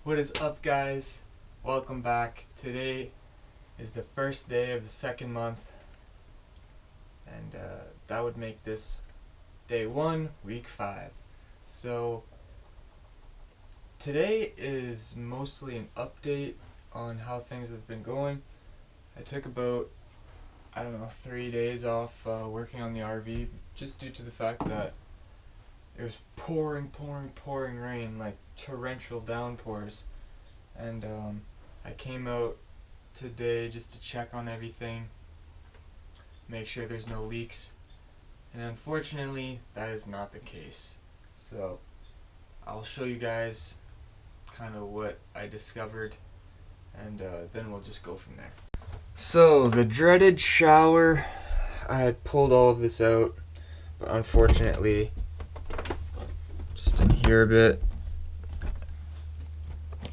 What is up, guys? Welcome back. Today is the first day of the second month, and that would make this day 1, week 5. So today is mostly an update on how things have been going. I took about, 3 days off working on the RV just due to the fact that it was pouring rain, like torrential downpours. And I came out today just to check on everything, make sure there's no leaks. And unfortunately, that is not the case. So I'll show you guys kind of what I discovered, and then we'll just go from there. So the dreaded shower, I had pulled all of this out, but unfortunately, just in here a bit,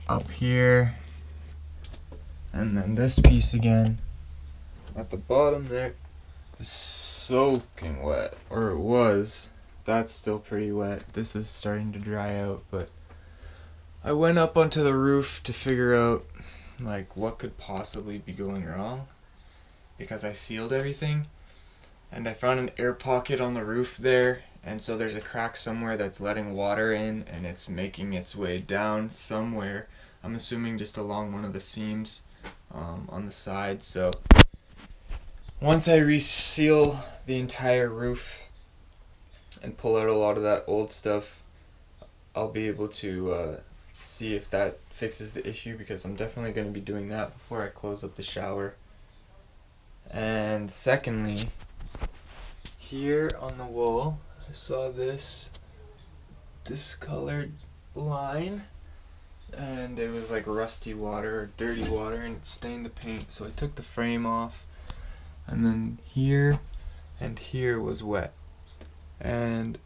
up here, and then this piece again at the bottom there is soaking wet, or it was. That's still pretty wet. This is starting to dry out, but I went up onto the roof to figure out like what could possibly be going wrong, because I sealed everything, and I found an air pocket on the roof there, and so there's a crack somewhere that's letting water in, and it's making its way down somewhere. I'm assuming just along one of the seams on the side. So once I reseal the entire roof and pull out a lot of that old stuff, I'll be able to see if that fixes the issue, because I'm definitely going to be doing that before I close up the shower. And secondly, here on the wall I saw this discolored line, and it was like rusty water or dirty water, and it stained the paint. So I took the frame off, and then here and here was wet, and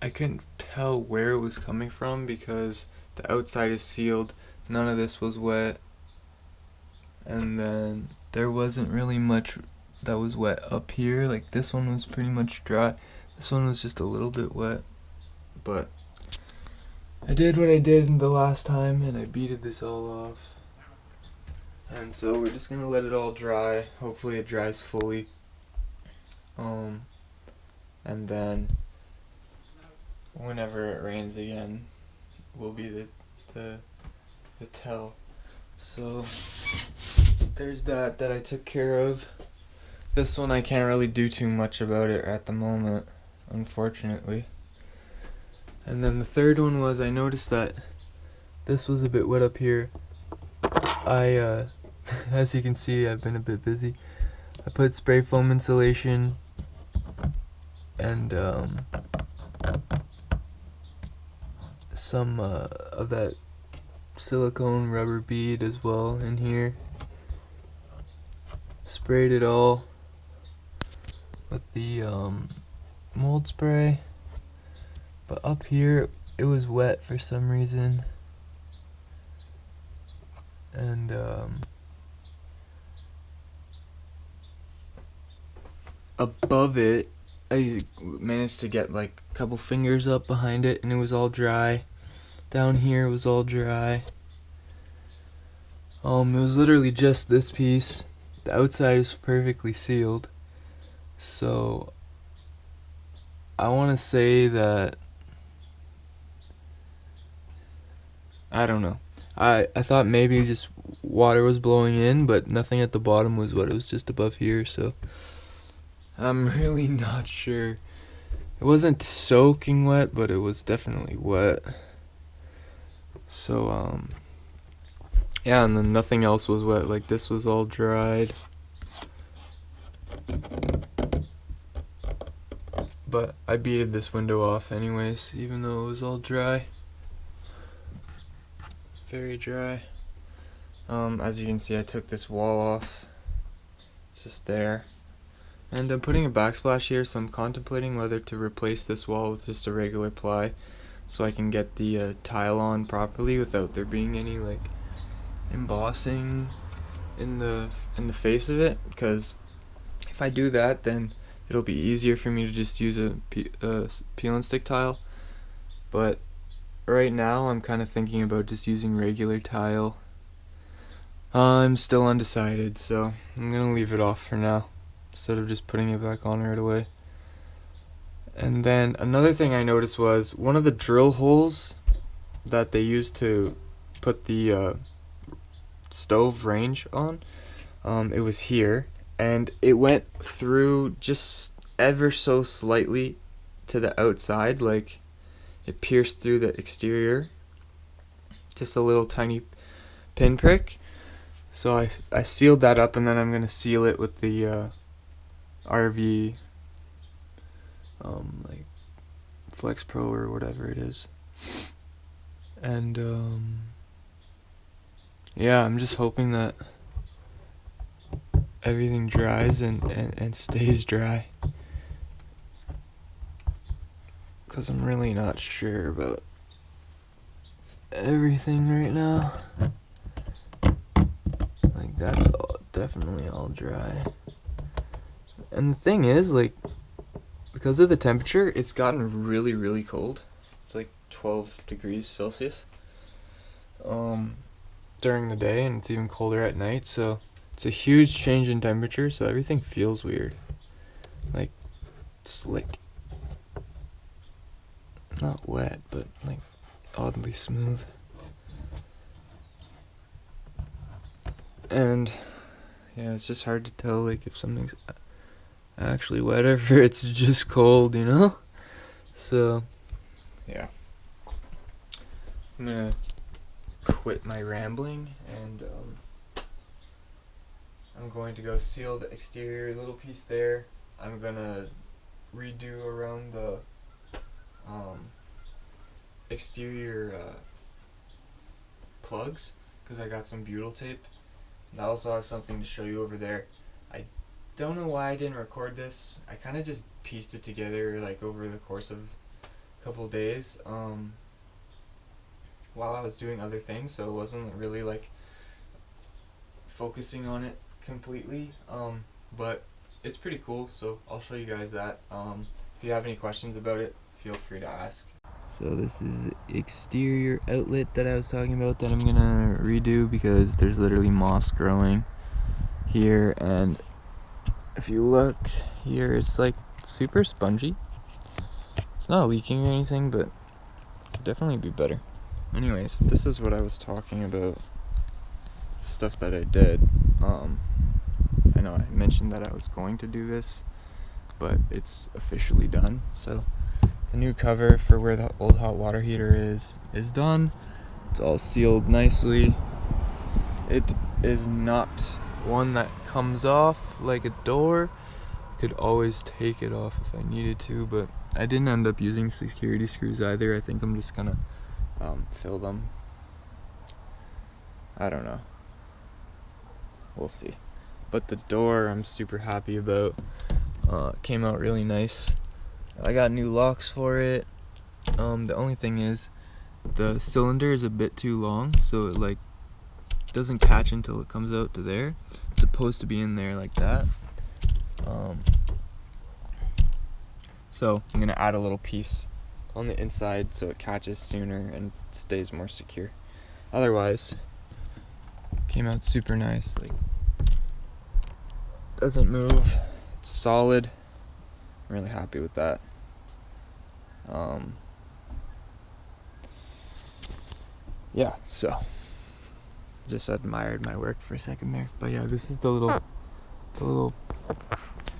I couldn't tell where it was coming from because the outside is sealed. None of this was wet, and then there wasn't really much that was wet up here. Like this one was pretty much dry. This one was just a little bit wet, but I did what I did the last time, and I beaded this all off. And so we're just gonna let it all dry. Hopefully it dries fully. And then whenever it rains again will be the tell. So there's that I took care of. This one I can't really do too much about it at the moment, unfortunately. And then the third one was, I noticed that this was a bit wet up here. I as you can see, I've been a bit busy. I put spray foam insulation and some of that silicone rubber bead as well in here. Sprayed it all with the mold spray, but up here it was wet for some reason, and above it I managed to get like a couple fingers up behind it, and it was all dry. Down here it was all dry. It was literally just this piece. The outside is perfectly sealed, so I want to say that, I don't know, I thought maybe just water was blowing in, but nothing at the bottom was wet. It was just above here, so I'm really not sure. It wasn't soaking wet, but it was definitely wet. So yeah, and then nothing else was wet. Like this was all dried, but I beaded this window off anyways, even though it was all dry. Very dry. As you can see, I took this wall off. It's just there. And I'm putting a backsplash here, so I'm contemplating whether to replace this wall with just a regular ply, so I can get the tile on properly without there being any like embossing in the face of it. Because if I do that, then it'll be easier for me to just use a peel and stick tile. But right now I'm kind of thinking about just using regular tile. I'm still undecided, so I'm gonna leave it off for now instead of just putting it back on right away. And then another thing I noticed was one of the drill holes that they used to put the stove range on, it was here, and it went through just ever so slightly to the outside, like it pierced through the exterior, just a little tiny pinprick. So I sealed that up, and then I'm gonna seal it with the RV like Flex Pro or whatever it is. And yeah, I'm just hoping that everything dries and stays dry, because I'm really not sure about everything right now. Like, that's definitely all dry. And the thing is, like, because of the temperature, it's gotten really, really cold. It's like 12 degrees Celsius during the day, and it's even colder at night, so it's a huge change in temperature, so everything feels weird. Like, slick. Not wet, but like oddly smooth. And yeah, it's just hard to tell, like, if something's actually wet or if it's just cold, you know? So yeah, I'm gonna quit my rambling, and I'm going to go seal the exterior little piece there. I'm gonna redo around the exterior plugs, because I got some butyl tape. And I also have something to show you over there. I don't know why I didn't record this. I kind of just pieced it together like over the course of a couple days while I was doing other things, so it wasn't really like focusing on it completely, but it's pretty cool, so I'll show you guys that. If you have any questions about it, feel free to ask. So this is the exterior outlet that I was talking about that I'm gonna redo, because there's literally moss growing here, and if you look here, it's like super spongy. It's not leaking or anything, but it'd definitely be better. Anyways, this is what I was talking about, stuff that I did. I know I mentioned that I was going to do this, but it's officially done. So the new cover for where the old hot water heater is done. It's all sealed nicely. It is not one that comes off like a door. I could always take it off if I needed to, but I didn't end up using security screws either. I think I'm just gonna fill them. I don't know. We'll see. But the door I'm super happy about. It came out really nice. I got new locks for it. The only thing is the cylinder is a bit too long, so it like doesn't catch until it comes out to there. It's supposed to be in there like that. So I'm gonna add a little piece on the inside so it catches sooner and stays more secure. Otherwise, came out super nice. Like, doesn't move. It's solid. I'm really happy with that. Yeah, so just admired my work for a second there. But yeah, this is the little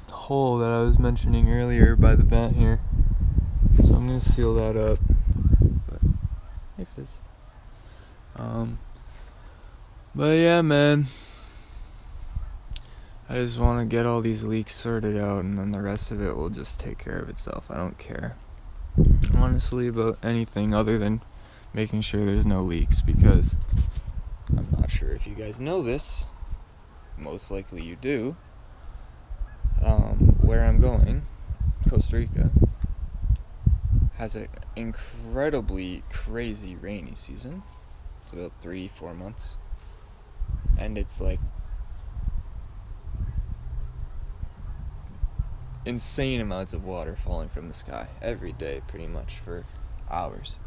hole that I was mentioning earlier by the vent here. So I'm gonna seal that up. But hey, Fizz. But yeah, man, I just want to get all these leaks sorted out, and then the rest of it will just take care of itself. I don't care, honestly, about anything other than making sure there's no leaks, because I'm not sure if you guys know this. Most likely you do. Where I'm going, Costa Rica, has an incredibly crazy rainy season. It's about 3-4 months, and it's like insane amounts of water falling from the sky every day, pretty much for hours.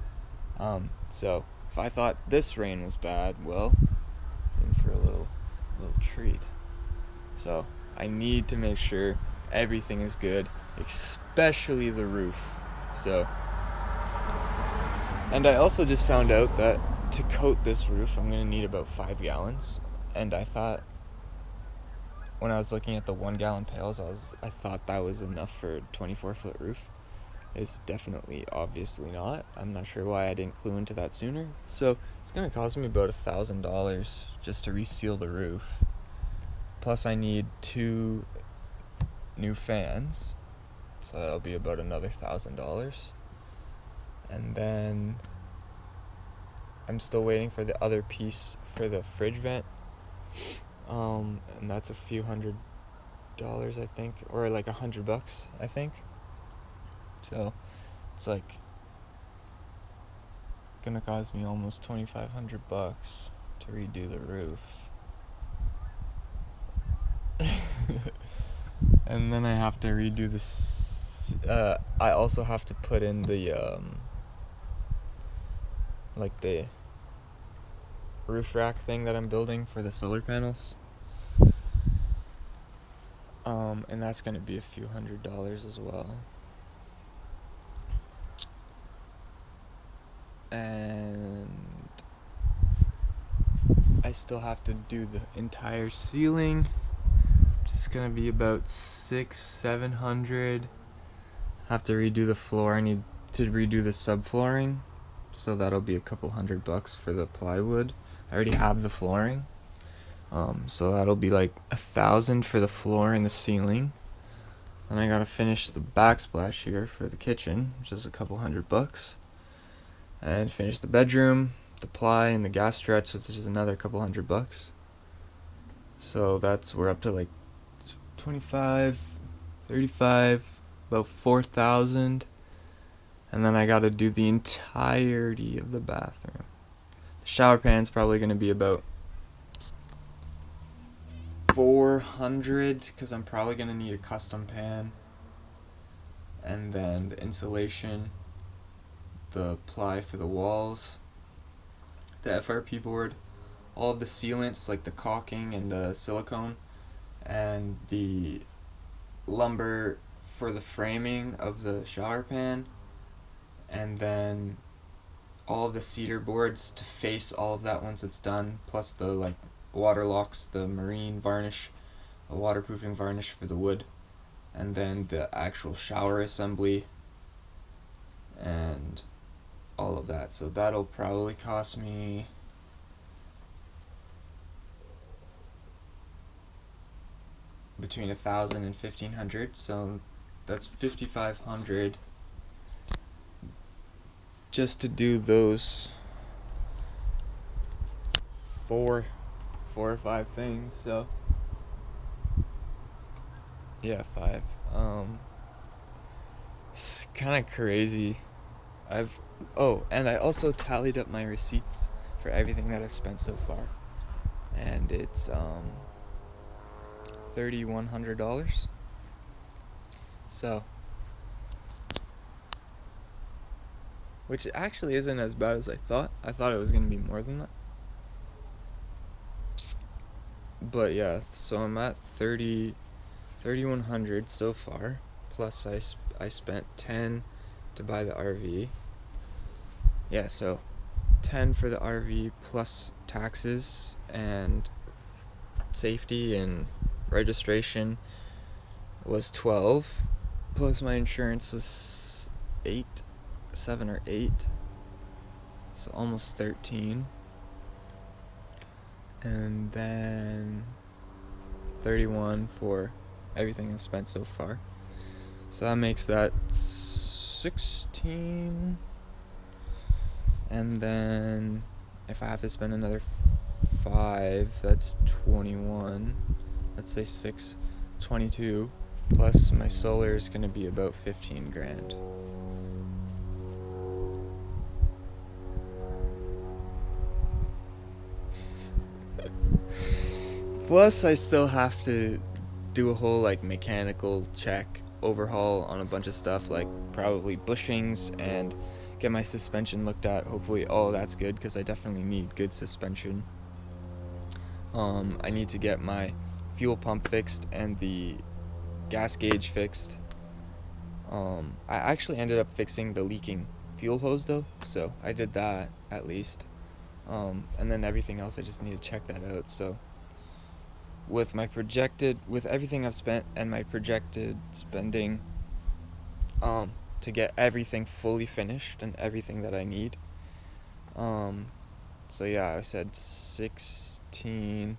So if I thought this rain was bad, well, in for a little treat. So I need to make sure everything is good, especially the roof. So, and I also just found out that to coat this roof, I'm gonna need about 5 gallons. And I thought, when I was looking at the 1 gallon pails, I thought that was enough for a 24-foot roof. It's definitely, obviously not. I'm not sure why I didn't clue into that sooner. So it's gonna cost me about $1,000 just to reseal the roof. Plus I need 2 new fans, so that'll be about another $1,000. And then I'm still waiting for the other piece for the fridge vent, and that's a few $100s, I think, or like $100, I think. So it's like gonna cost me almost $2,500 to redo the roof. And then I have to redo this. I also have to put in the like the roof rack thing that I'm building for the solar panels. And that's gonna be a few $100s as well. And I still have to do the entire ceiling. It's gonna be about $600-700. Have to redo the floor. I need to redo the subflooring, so that'll be a couple $100 for the plywood. I already have the flooring, so that'll be like $1,000 for the floor and the ceiling. Then I gotta finish the backsplash here for the kitchen, which is a couple $100, and finish the bedroom, the ply, and the gas stretch, which is another couple $100. So we're up to like 25, 35, about 4,000. And then I gotta do the entirety of the bathroom. The shower pan's probably gonna be about 400, because I'm probably gonna need a custom pan. And then the insulation, the ply for the walls, the FRP board, all of the sealants like the caulking and the silicone, and the lumber for the framing of the shower pan, and then all of the cedar boards to face all of that once it's done, plus the like water locks, the marine varnish, the waterproofing varnish for the wood, and then the actual shower assembly and all of that. So that'll probably cost me between $1,000 and $1,500, so that's $5,500 just to do those four or five things. So yeah, 5. It's kind of crazy. And I also tallied up my receipts for everything that I've spent so far, and it's $3,100. So, which actually isn't as bad as I thought. I thought it was gonna be more than that. But yeah, so I'm at 3,100 so far. Plus I spent 10 to buy the RV. Yeah, so 10 for the RV plus taxes and safety and registration was 12, plus my insurance was 7 or 8, so almost 13, and then 31 for everything I've spent so far. So that makes that 16, and then if I have to spend another 5, that's 21. Let's say 6, 22, plus my solar is going to be about 15 grand. Plus I still have to do a whole like mechanical check, overhaul on a bunch of stuff, like probably bushings and get my suspension looked at. Hopefully all that's good, because I definitely need good suspension. I need to get my fuel pump fixed and the gas gauge fixed. I actually ended up fixing the leaking fuel hose though, so I did that at least. And then everything else I just need to check that out. So with everything I've spent and my projected spending, to get everything fully finished and everything that I need, so yeah, I said 16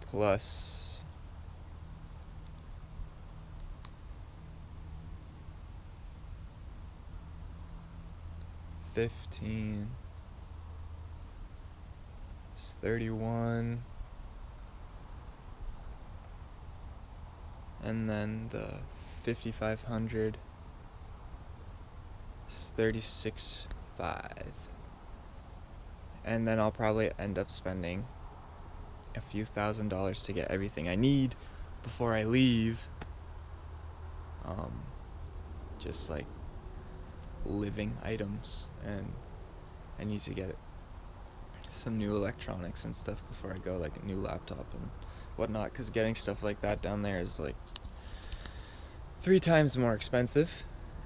plus 15 is 31, and then the 5500 is 36.5, and then I'll probably end up spending a few $1,000s to get everything I need before I leave. Just like living items, and I need to get some new electronics and stuff before I go, like a new laptop and whatnot, because getting stuff like that down there is like 3 times more expensive,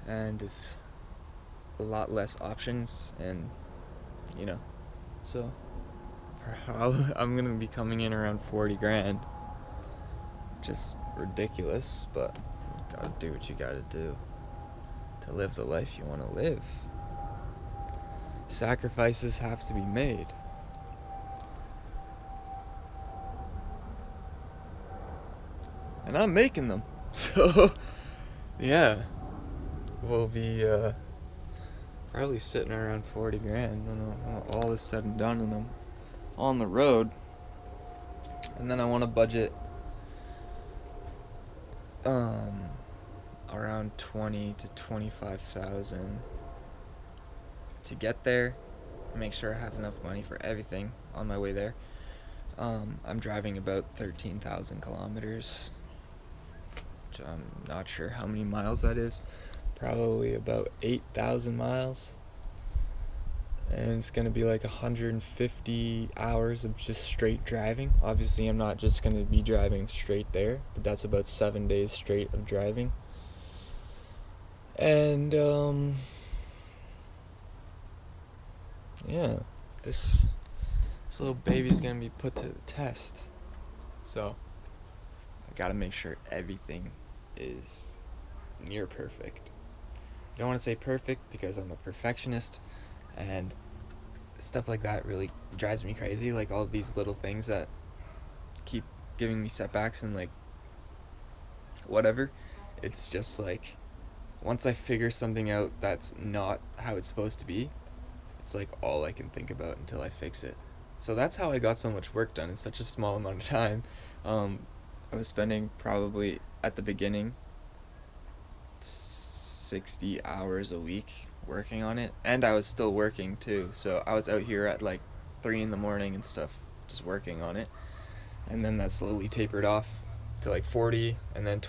and it's a lot less options, and you know, so I'm gonna be coming in around 40 grand. Just ridiculous, but you gotta do what you gotta do to live the life you want to live. Sacrifices have to be made. And I'm making them. So, yeah. We'll be probably sitting around 40 grand when all is said and done, and I'm on the road. And then I want to budget around 20 to 25,000 to get there. Make sure I have enough money for everything on my way there. I'm driving about 13,000 kilometers, which I'm not sure how many miles that is. Probably about 8,000 miles. And it's gonna be like 150 hours of just straight driving. Obviously I'm not just gonna be driving straight there, but that's about 7 days straight of driving. And yeah, this little baby's gonna be put to the test. So I gotta make sure everything is near perfect. I don't want to say perfect because I'm a perfectionist, and stuff like that really drives me crazy. Like all of these little things that keep giving me setbacks and like whatever. It's just like once I figure something out that's not how it's supposed to be, it's like all I can think about until I fix it. So that's how I got so much work done in such a small amount of time. I was spending probably at the beginning 60 hours a week working on it, and I was still working too. So I was out here at like 3 in the morning and stuff, just working on it, and then that slowly tapered off to like 40, and then